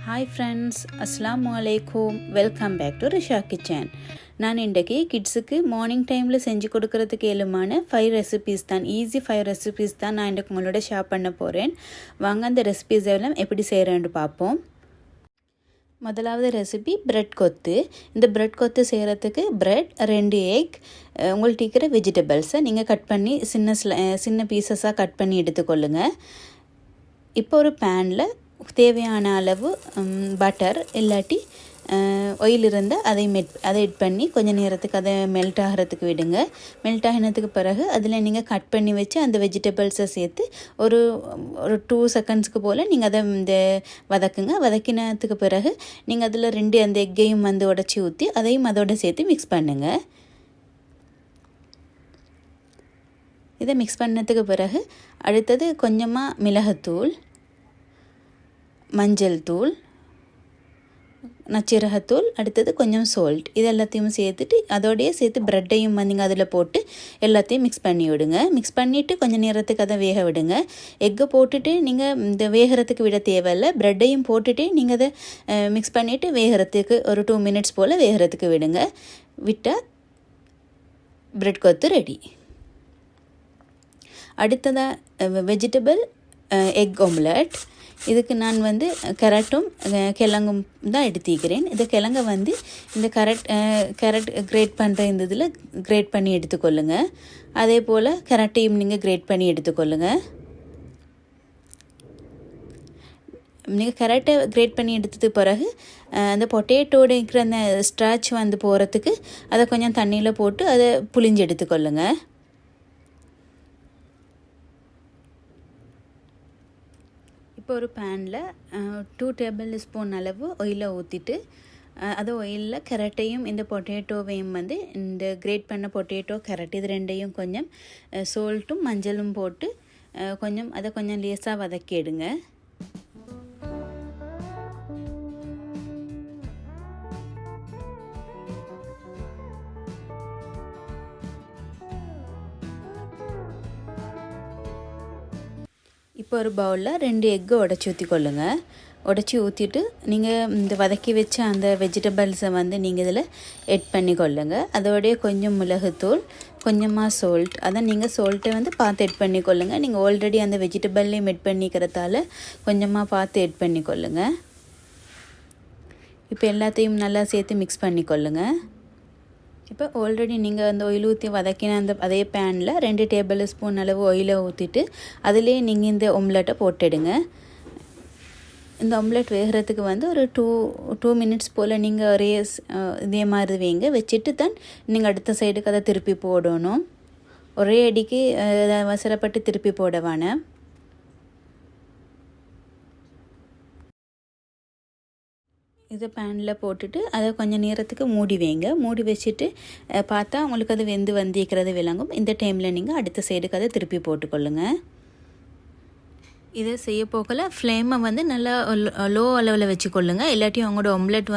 Hi friends, Assalamu alaikum. Welcome back to Risha Kitchen. நான் இன்றைக்கி கிட்ஸுக்கு மார்னிங் டைமில் செஞ்சு கொடுக்கறதுக்கு ஏழுமான 5 ரெசிபீஸ் தான், ஈஸி 5 ரெசிபீஸ் தான் நான் இன்றைக்கு உங்களோட ஷேர் பண்ண போகிறேன். வாங்க அந்த ரெசிபீஸ் எல்லாம் எப்படி செய்கிறேன்னு பார்ப்போம். முதலாவது ரெசிபி பிரெட் கொத்து. இந்த பிரெட் கொத்து செய்கிறதுக்கு பிரெட், 2 எக், உங்கள்கிட்ட இருக்கிற வெஜிடபிள்ஸை நீங்கள் கட் பண்ணி சின்ன பீசஸாக கட் பண்ணி எடுத்துக்கொள்ளுங்கள். இப்போ ஒரு பேனில் தேவையான அளவு பட்டர் இல்லாட்டி ஆயில் இருந்தால் அதை எட் பண்ணி கொஞ்சம் நேரத்துக்கு அதை மெல்ட் ஆகிறதுக்கு விடுங்க. மெல்ட் ஆகினதுக்கு பிறகு அதில் நீங்கள் கட் பண்ணி வச்சு அந்த வெஜிடபிள்ஸை சேர்த்து ஒரு 2 செகண்ட்ஸ்க்கு போல் நீங்கள் அதை வதக்குங்க. வதக்கினதுக்கு பிறகு நீங்கள் அதில் 2 அந்த எக்கையும் உடச்சி ஊற்றி அதையும் அதோட சேர்த்து மிக்ஸ் பண்ணுங்கள். இதை மிக்ஸ் பண்ணதுக்கு பிறகு அடுத்தது கொஞ்சமாக மிளகுத்தூள், மஞ்சள் தூள், நச்சீரகத்தூள், அடுத்தது கொஞ்சம் சால்ட், இது எல்லாத்தையும் சேர்த்துட்டு அதோடையே சேர்த்து ப்ரெட்டையும் நீங்கள் அதில் போட்டு எல்லாத்தையும் மிக்ஸ் பண்ணி விடுங்க. மிக்ஸ் பண்ணிவிட்டு கொஞ்சம் நேரத்துக்கு அதை வேக விடுங்க. எக்கு போட்டுட்டு நீங்கள் இந்த வேகிறதுக்கு விட தேவையில்லை, ப்ரெட்டையும் போட்டுட்டு நீங்கள் அதை மிக்ஸ் பண்ணிவிட்டு வேகிறதுக்கு ஒரு 2 மினிட்ஸ் போல் வேகிறதுக்கு விடுங்க. விட்டால் ப்ரெட் கொத்து ரெடி. அடுத்ததாக வெஜிடபிள் எக் ஆம்லெட். இதுக்கு நான் கேரட்டும் கிழங்கும் தான் எடுத்துக்கிறேன். இந்த கிழங்கை இந்த கேரட் கிரேட் பண்ணுற இந்த இதில் கிரேட் பண்ணி எடுத்துக்கொள்ளுங்க. அதே போல் கேரட்டையும் நீங்கள் கிரேட் பண்ணி எடுத்துக்கொள்ளுங்க. நீங்கள் கேரட்டை கிரேட் பண்ணி எடுத்தது பிறகு அந்த பொட்டேட்டோட இருக்கிற அந்த ஸ்ட்ராச் போகிறதுக்கு அதை கொஞ்சம் தண்ணியில் போட்டு அதை புளிஞ்சு எடுத்துக்கொள்ளுங்க. இப்போ ஒரு பேனில் 2 டேபிள் ஸ்பூன் அளவு ஆயிலை ஊற்றிட்டு அது ஆயிலில் கேரட்டையும் இந்த பொட்டேட்டோவையும் இந்த கிரேட் பண்ண பொட்டேட்டோ கேரட் இது ரெண்டையும் கொஞ்சம் சால்ட்டும் மஞ்சளும் போட்டு அதை கொஞ்சம் லேசாக வதக்கி எடுங்க. இப்போ ஒரு பவுலில் 2 எக்கு உடச்சி ஊற்றிக்கொள்ளுங்க. உடச்சி ஊற்றிட்டு நீங்கள் இந்த வதக்கி வச்ச அந்த வெஜிடபிள்ஸை நீங்கள் இதில் எட் பண்ணி கொள்ளுங்க. அதோடைய கொஞ்சம் மிளகுத்தூள், கொஞ்சமாக சால்ட், அதை நீங்கள் சால்ட்டை பார்த்து எட் பண்ணி கொள்ளுங்க. நீங்கள் ஆல்ரெடி அந்த வெஜிடபிள்லேயும் எட் பண்ணிக்கிறதால கொஞ்சமாக பார்த்து எட் பண்ணி கொள்ளுங்க. இப்போ எல்லாத்தையும் நல்லா சேர்த்து மிக்ஸ் பண்ணி கொள்ளுங்க. இப்போ ஆல்ரெடி நீங்கள் அந்த ஆயில் ஊற்றி வதக்கின அதே பேனில் 2 டேபிள் ஸ்பூன் அளவு ஆயிலை ஊற்றிட்டு அதிலே நீங்கள் இந்த ஆம்லெட்டை போட்டுடுங்க. இந்த ஆம்லெட் வேகிறதுக்கு ஒரு 2 மினிட்ஸ் போல் நீங்கள் இதே மாதிரி வைங்க. வச்சுட்டு தான் நீங்கள் அடுத்த சைடுக்கு அதை திருப்பி போடணும். ஒரே அடிக்கு அவசரப்பட்டு திருப்பி போட வேணாம். இதை பேனில் போட்டுட்டு அதை கொஞ்சம் நேரத்துக்கு மூடி வைங்க. மூடி வச்சுட்டு பார்த்தா உங்களுக்கு அது வந்திருக்கிறது விளங்கும். இந்த டைமில் நீங்கள் அடுத்த சைடுக்கு அதை திருப்பி போட்டுக்கொள்ளுங்க. இதை செய்ய போகல ஃப்ளேமை நல்லா லோ அளவில் வச்சுக்கொள்ளுங்க. இல்லாட்டி உங்களோட ஆம்லெட்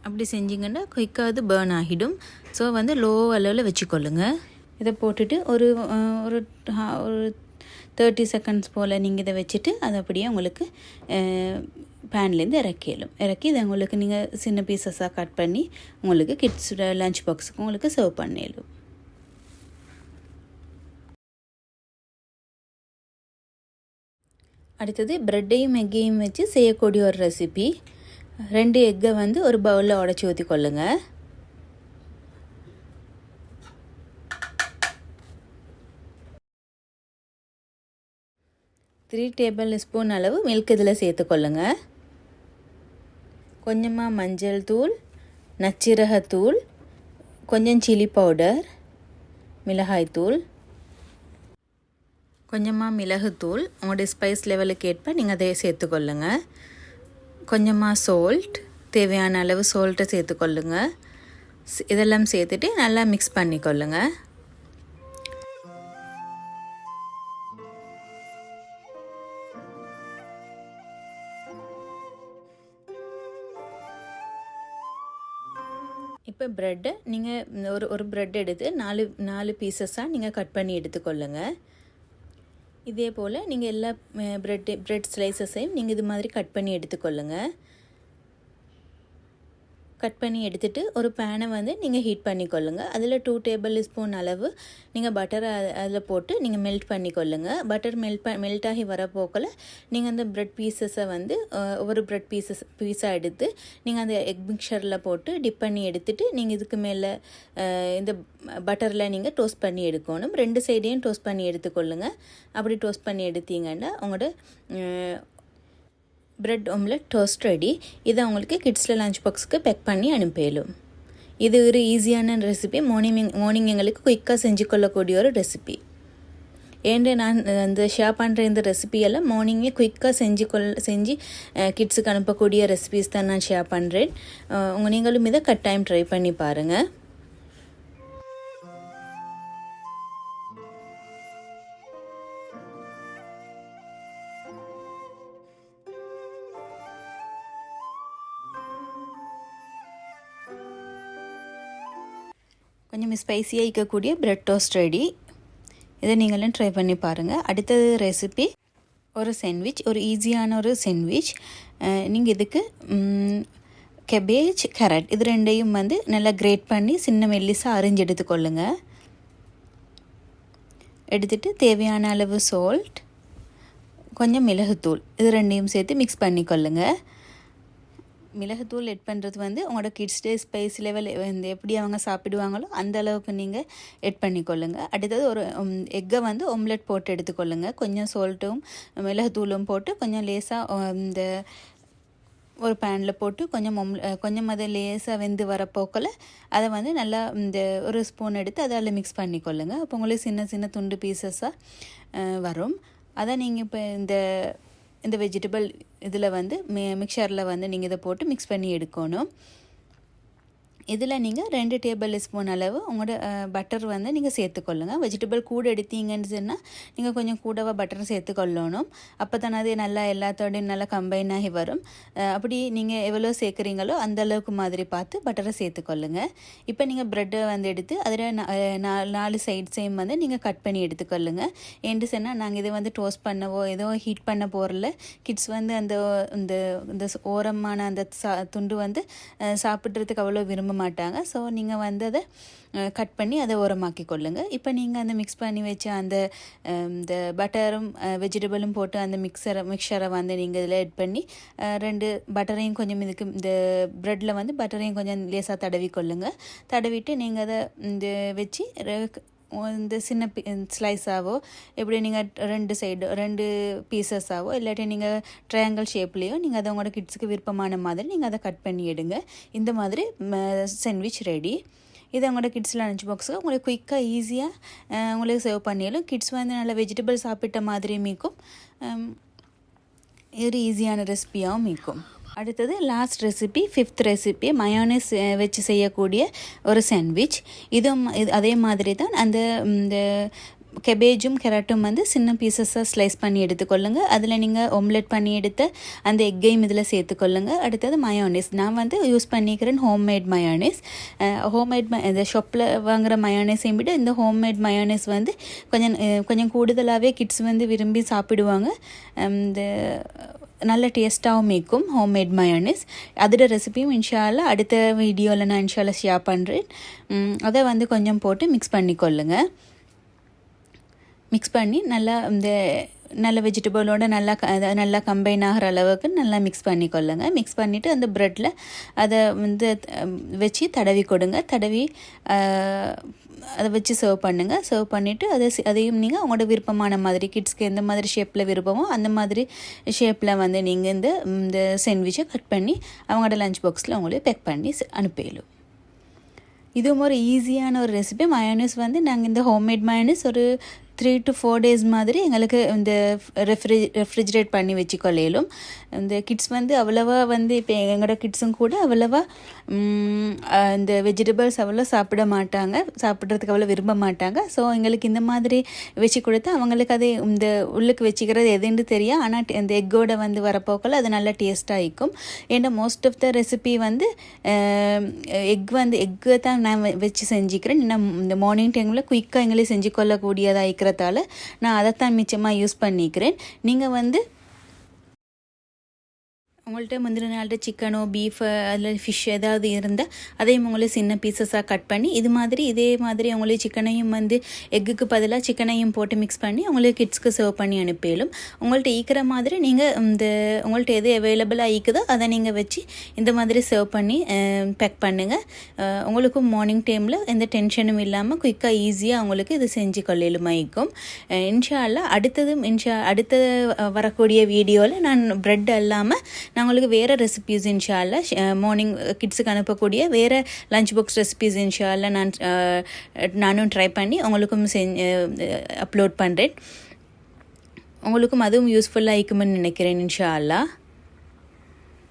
அப்படி செஞ்சிங்கன்னா குயிக்காக அது பேர்ன் ஆகிடும். ஸோ லோ அளவில் வச்சுக்கொள்ளுங்க. இதை போட்டுட்டு ஒரு 30 செகண்ட்ஸ் போல் நீங்கள் இதை வச்சுட்டு அதை அப்படியே உங்களுக்கு பேன்லேருந்து இறக்கி இதை உங்களுக்கு நீங்கள் சின்ன பீசஸாக கட் பண்ணி உங்களுக்கு கிட்ஸோட லஞ்ச் பாக்ஸுக்கு உங்களுக்கு சர்வ் பண்ணிடும். அடுத்தது ப்ரெட்டையும் எக்கையும் வச்சு செய்யக்கூடிய ஒரு ரெசிபி. 2 எக்கை ஒரு பவுலில் உடச்சி ஊற்றிக்கொள்ளுங்க. 3 டேபிள் ஸ்பூன் அளவு மில்க் இதில் சேர்த்துக்கொள்ளுங்க. கொஞ்சமாக மஞ்சள் தூள், நச்சீரகத்தூள், கொஞ்சம் சில்லி பவுடர், மிளகாய்த்தூள், கொஞ்சமாக மிளகுத்தூள், உங்களுடைய ஸ்பைஸ் லெவலுக்கு ஏற்ப நீங்கள் அதை சேர்த்துக்கொள்ளுங்க. கொஞ்சமாக சால்ட், தேவையான அளவு சால்ட்டை சேர்த்துக்கொள்ளுங்க. இதெல்லாம் சேர்த்துட்டு நல்லா மிக்ஸ் பண்ணிக்கொள்ளுங்க. இப்போ ப்ரெட்டை நீங்கள் ஒரு ப்ரெட் எடுத்து 4 பீசஸாக நீங்கள் கட் பண்ணி எடுத்துக்கொள்ளுங்க. இதே போல் நீங்கள் எல்லா பிரெட் ஸ்லைசஸையும் நீங்கள் இது மாதிரி கட் பண்ணி எடுத்துக்கொள்ளுங்கள். கட் பண்ணி எடுத்துகிட்டு ஒரு பேனை வந்து நீங்கள் ஹீட் பண்ணிக்கொள்ளுங்கள். அதில் 2 டேபிள் ஸ்பூன் அளவு நீங்கள் பட்டரை அதில் போட்டு நீங்கள் மெல்ட் பண்ணிக்கொள்ளுங்கள். பட்டர் மெல்ட் ஆகி வர போக்கில் நீங்கள் அந்த பிரெட் பீசஸை வந்து ஒவ்வொரு பிரெட் பீஸாக எடுத்து நீங்கள் அந்த எக் மிக்சரில் போட்டு டிப் பண்ணி எடுத்துகிட்டு நீங்கள் இதுக்கு மேலே இந்த பட்டரில் நீங்கள் டோஸ்ட் பண்ணி எடுக்கணும். 2 சைடையும் டோஸ்ட் பண்ணி எடுத்துக்கொள்ளுங்கள். அப்படி டோஸ்ட் பண்ணி எடுத்தீங்கன்னா உங்களோட பிரெட் ஆம்லெட் டோஸ்ட் ரெடி. இதை உங்களுக்கு கிட்ஸில் லஞ்ச் பாக்ஸுக்கு பேக் பண்ணி அனுப்பிடும். இது ஒரு ஈஸியான ரெசிபி. மார்னிங் எங்களுக்கு குயிக்காக செஞ்சு கொள்ளக்கூடிய ஒரு ரெசிபி. ஏன்ட்டு நான் அந்த ஷேர் பண்ணுற இந்த ரெசிபியெல்லாம் மார்னிங்கே குயிக்காக செஞ்சு கிட்ஸுக்கு அனுப்பக்கூடிய ரெசிபிஸ் தான் நான் ஷேர் பண்ணுறேன். நீங்களும் இதை கட்டாயம் ட்ரை பண்ணி பாருங்கள். கொஞ்சம் ஸ்பைஸியாக இருக்கக்கூடிய பிரெட் டோஸ்ட் ரெடி. இதை நீங்களும் ட்ரை பண்ணி பாருங்கள். அடுத்தது ரெசிபி ஒரு சாண்ட்விச், ஒரு ஈஸியான ஒரு சாண்ட்விச். நீங்கள் இதுக்கு கேபேஜ், கேரட் இது ரெண்டையும் வந்து நல்லா கிரேட் பண்ணி சின்ன மெல்லிஸாக அரிஞ்சு எடுத்துக்கொள்ளுங்க. எடுத்துகிட்டு தேவையான அளவு சால்ட், கொஞ்சம் மிளகுத்தூள் இது ரெண்டையும் சேர்த்து மிக்ஸ் பண்ணிக்கொள்ளுங்க. மிளகுத்தூள் எட் பண்ணுறது வந்து உங்களோட கிட்ஸ் டே ஸ்பைஸ் லெவல் வந்து எப்படி அவங்க சாப்பிடுவாங்களோ அந்த அளவுக்கு நீங்கள் எட் பண்ணிக்கொள்ளுங்கள். அடுத்தது ஒரு எக்கை வந்து ஆம்லெட் போட்டு எடுத்துக்கொள்ளுங்கள். கொஞ்சம் சால்ட்டும் மிளகுத்தூளும் போட்டு கொஞ்சம் லேசாக இந்த ஒரு பேனில் போட்டு கொஞ்சம் அதை லேசாக வெந்து வரப்போக்கில் அதை வந்து நல்லா இந்த ஒரு ஸ்பூன் எடுத்து அதில் மிக்ஸ் பண்ணிக்கொள்ளுங்கள். அப்போ உங்களுக்கு சின்ன சின்ன துண்டு பீசஸாக வரும். அதை நீங்கள் இப்போ இந்த வெஜிடபிள் இதில் வந்து மிக்சரில் வந்து நீங்கள் இதை போட்டு மிக்ஸ் பண்ணி எடுக்கணும். இதில் நீங்கள் 2 டேபிள் ஸ்பூன் அளவு உங்களோட பட்டர் வந்து நீங்கள் சேர்த்துக்கொள்ளுங்க. வெஜிடபிள் கூட எடுத்தீங்கன்னு சொன்னால் நீங்கள் கொஞ்சம் கூடவா பட்டர் சேர்த்துக்கொள்ளணும். அப்போ தானே அது நல்லா எல்லாத்தோடையும் நல்லா கம்பைன் ஆகி வரும். அப்படி நீங்கள் எவ்வளோ சேர்க்குறீங்களோ அந்த அளவுக்கு மாதிரி பார்த்து பட்டரை சேர்த்துக்கொள்ளுங்க. இப்போ நீங்கள் ப்ரெட்டை வந்து எடுத்து அதில் 4 சைட்ஸையும் வந்து நீங்கள் கட் பண்ணி எடுத்துக்கொள்ளுங்க. ஏன்னு சொன்னால் நாங்கள் இதை வந்து டோஸ்ட் பண்ணவோ ஏதோ ஹீட் பண்ண போகிறல கிட்ஸ் வந்து அந்த ஓரமான அந்த துண்டு வந்து சாப்பிட்றதுக்கு அவ்வளோ விரும்ப மாட்டாங்க. ஸோ நீங்கள் வந்து அதை கட் பண்ணி அதை ஓரமாக்கி கொள்ளுங்கள். இப்போ நீங்கள் அந்த மிக்ஸ் பண்ணி வச்ச இந்த பட்டரும் வெஜிடபிளும் போட்டு அந்த மிக்சரை வந்து நீங்கள் இதில் ஆட் பண்ணி 2 பட்டரையும் கொஞ்சம் இதுக்கு இந்த ப்ரெட்டில் வந்து பட்டரையும் கொஞ்சம் லேசாக தடவி கொள்ளுங்கள். தடவிட்டு நீங்கள் அதை இந்த வச்சு இந்த சின்ன ஸ்லைஸாவோ எப்படி நீங்கள் 2 பீசஸாவோ இல்லாட்டி நீங்கள் ட்ரையாங்கிள் ஷேப்லேயோ நீங்கள் அதை உங்களோட கிட்ஸுக்கு விருப்பமான மாதிரி நீங்கள் அதை கட் பண்ணி எடுங்க. இந்த மாதிரி சாண்ட்விச் ரெடி. இது உங்களோட கிட்ஸ் லஞ்ச் பாக்ஸுக்கு உங்களுக்கு குயிக்காக ஈஸியாக உங்களுக்கு சர்வ் பண்ணிடலாம். கிட்ஸ் வந்து நல்லா வெஜிடபிள் சாப்பிட்ட மாதிரி மீக்கும் ஒரு ஈஸியான ரெசிபியாகவும் மீக்கும். அடுத்தது last recipe 5th recipe mayonnaise வச்சு செய்யக்கூடிய ஒரு சாண்ட்விச். இதுவும் அதே மாதிரி தான் இந்த கேபேஜும் கேரட்டும் வந்து சின்ன பீசஸாக ஸ்லைஸ் பண்ணி எடுத்துக்கொள்ளுங்க. அதில் நீங்கள் ஆம்லெட் பண்ணி எடுத்த அந்த எக்கையும் இதில் சேர்த்துக்கொள்ளுங்க. அடுத்தது மயோனைஸ் நான் வந்து யூஸ் பண்ணிக்கிறேன் ஹோம்மேட் மயோனைஸ். இந்த ஷாப்பில் வாங்குகிற மயோனைஸையும் விட இந்த ஹோம்மேட் மயோனைஸ் வந்து கொஞ்சம் கூடுதலாகவே கிட்ஸ் வந்து விரும்பி சாப்பிடுவாங்க. இந்த நல்ல டேஸ்ட்டாகவும் இருக்கும் ஹோம்மேட் மயோனைஸ். அதோட ரெசிபியும் இன்ஷால்லா அடுத்த வீடியோவில் நான் இன்ஷால்லா ஷேர் பண்ணுறேன். அதை வந்து கொஞ்சம் போட்டு மிக்ஸ் பண்ணிக்கொள்ளுங்க. மிக்ஸ் பண்ணி நல்ல வெஜிடபிளோட நல்லா கம்பைன் ஆகிற அளவுக்கு நல்லா மிக்ஸ் பண்ணிக்கொள்ளுங்க. மிக்ஸ் பண்ணிவிட்டு அந்த ப்ரெட்டில் அதை வந்து வச்சு தடவி கொடுங்க. தடவி அதை வச்சு சர்வ் பண்ணுங்கள். சர்வ் பண்ணிவிட்டு அதையும் நீங்கள் உங்களோட விருப்பமான மாதிரி கிட்ஸ்க்கு எந்த மாதிரி ஷேப்பில் விருப்பமோ அந்த மாதிரி ஷேப்பில் வந்து நீங்கள் இந்த சாண்ட்விச்சை கட் பண்ணி அவங்களோட லஞ்ச் பாக்ஸில் உங்களுக்கு பேக் பண்ணி அனுப்பிடலாம். இதுவும் ஒரு ஈஸியான ஒரு ரெசிபி. மயோனைஸ் வந்து நாங்கள் இந்த ஹோம்மேட் மயோனைஸ் ஒரு 3 to 4 days மாதிரி எங்களுக்கு இந்த ரெஃப்ரிஜரேட் பண்ணி வச்சுக்கொள்ளையிலும். இந்த கிட்ஸ் வந்து அவ்வளவா வந்து இப்போ எங்களோட கிட்ஸும் கூட அவ்வளவா இந்த வெஜிடபிள்ஸ் அவ்வளோ சாப்பிட்றதுக்கு அவ்வளோ விரும்ப மாட்டாங்க. ஸோ எங்களுக்கு இந்த மாதிரி வச்சு கொடுத்தா அவங்களுக்கு அது இந்த உள்ளுக்கு வச்சுக்கிறது எதுன்னு தெரியும். ஆனால் இந்த எக்கோட வந்து வரப்போக்கில் அது நல்லா டேஸ்ட்டாக இருக்கும். ஏன்னா மோஸ்ட் ஆஃப் த ரெசிபி வந்து எக்கை தான் நான் வச்சு செஞ்சுக்கிறேன். இன்னும் இந்த மார்னிங் டைமில் குயிக்காக எங்களே செஞ்சு கொள்ளக்கூடியதாக இருக்கிற இருக்கிறதால நான் அதைத்தான் மிச்சமாக யூஸ் பண்ணிக்கிறேன். நீங்கள் வந்து உங்கள்கிட்ட முந்தின நாள்கிட்ட சிக்கனோ பீஃபு அதில் ஃபிஷ் ஏதாவது இருந்தால் அதையும் உங்களுக்கு சின்ன பீசஸாக கட் பண்ணி இதே மாதிரி உங்களுக்கு சிக்கனையும் வந்து எக்குக்கு பதிலாக சிக்கனையும் போட்டு மிக்ஸ் பண்ணி உங்களுக்கு கிட்ஸ்க்கு சர்வ் பண்ணி அனுப்பிடும். உங்கள்கிட்ட ஈக்கிற மாதிரி நீங்கள் உங்கள்கிட்ட எது அவைலபிளாக ஈக்குதோ அதை நீங்கள் வச்சு இந்த மாதிரி சர்வ் பண்ணி பேக் பண்ணுங்கள். உங்களுக்கும் மார்னிங் டைமில் எந்த டென்ஷனும் இல்லாமல் குயிக்காக ஈஸியாக உங்களுக்கு இது செஞ்சு கொள்ளையிலுமாயிக்கும். இன்ஷா அல்லா அடுத்த வரக்கூடிய வீடியோவில் நான் ப்ரெட் இல்லாமல் நான் உங்களுக்கு வேறு ரெசிபீஸ் இன்ஷா அல்லா மார்னிங் கிட்ஸுக்கு அனுப்பக்கூடிய வேறு லஞ்ச் பாக்ஸ் ரெசிபீஸ் இன்ஷா அல்லா நானும் ட்ரை பண்ணி உங்களுக்கும் அப்லோட் பண்ணுறேன். உங்களுக்கும் அதுவும் யூஸ்ஃபுல்லாக இருக்குமென்னு நினைக்கிறேன் இன்ஷா அல்லா.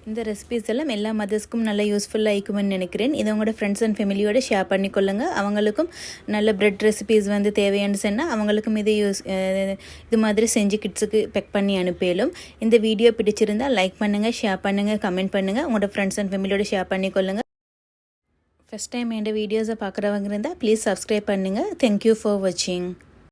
இந்த ரெசிபீஸ் எல்லாம் எல்லா மதர்ஸ்க்கும் நல்லா யூஸ்ஃபுல்லாக இருக்குமென்னு நினைக்கிறேன். இதை உங்களோட ஃப்ரெண்ட்ஸ் அண்ட் ஃபேமிலியோடு ஷேர் பண்ணிக்கொள்ளுங்க. அவங்களுக்கும் நல்ல பிரெட் ரெசிபீஸ் வந்து தேவையானு சொன்னால் அவங்களுக்கும் இது மாதிரி செஞ்சு கிட்ஸுக்கு பேக் பண்ணி அனுப்பிடும். இந்த வீடியோ பிடிச்சிருந்தால் லைக் பண்ணுங்கள், ஷேர் பண்ணுங்கள், கமெண்ட் பண்ணுங்கள். உங்களோட ஃப்ரெண்ட்ஸ் அண்ட் ஃபேமிலியோட ஷேர் பண்ணிக்கொள்ளுங்க. ஃபஸ்ட் டைம் என் வீடியோஸை பார்க்குறவங்க இருந்தால் ப்ளீஸ் சப்ஸ்கிரைப் பண்ணுங்கள். தேங்க்யூ ஃபார் வாட்சிங்.